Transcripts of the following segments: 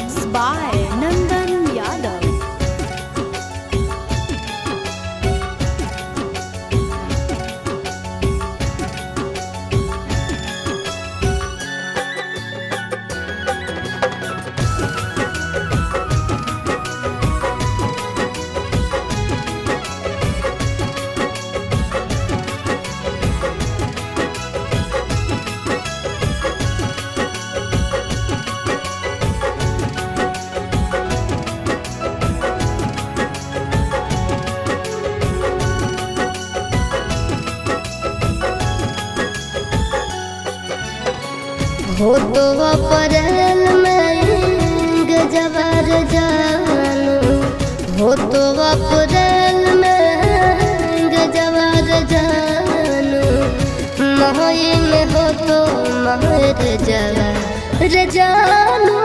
Mixed by Nandan Yadav. हो तो अप्रैल में गजबर जानू, हो तो अप्रैल में गजबर जानू, मई में हो तो महर जवार जानू,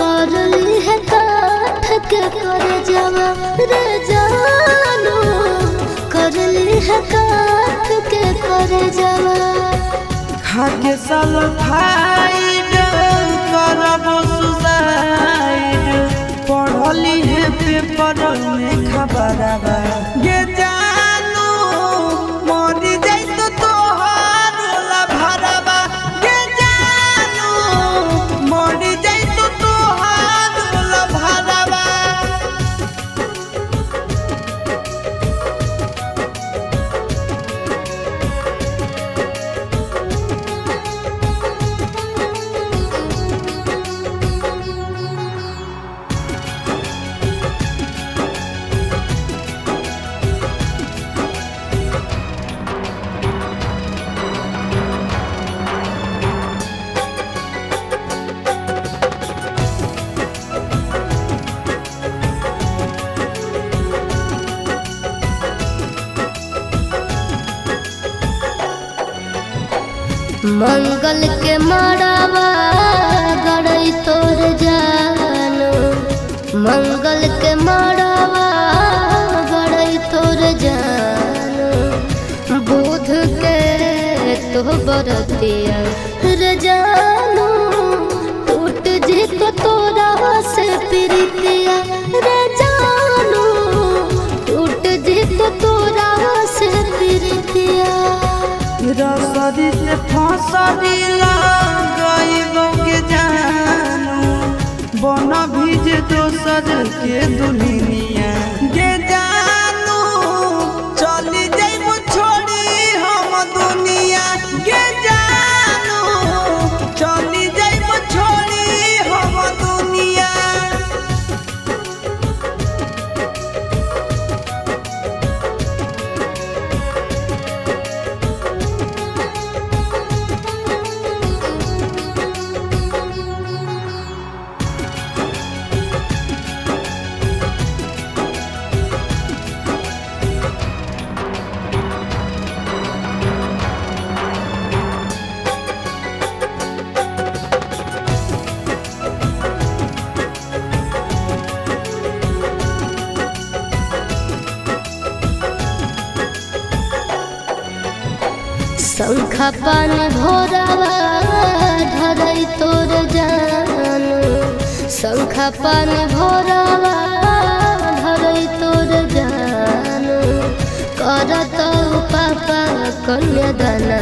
कर ली है काठ के कर जवार जानू, कर ली है काठ के कर जवार। खाके सल्फाइड करब सुसाइड, पढ़ली है पेपर में खबरबा ये जानू, मरी जाई तो तोहार ला भरबा ये जानू, मरी जाई तो तोहार ला भरबा। मंगल के मड़ावा गड़ई तोर जानू, मंगल के मड़ावा गड़ई तोर जानू, बुध के तो बरतिया रे जानू, टूट जी तो तोरा से प्रीतिया रे जानू, टूट जी तो तोरा से प्रीतिया। रसरी से फसरी लगाइबो के जानू, बना भीज दोसर के दुल्हनिया गे जानू, चली जाइबो छोड़ी हम दुनिया गे जानू, चली जाइबो छोड़ी हम दुनिया। शंखा पानी भोरावा धरई तोर जानू, शंखा पानी भोरावा धरई तोर जानू, करत पापा कन्यादाना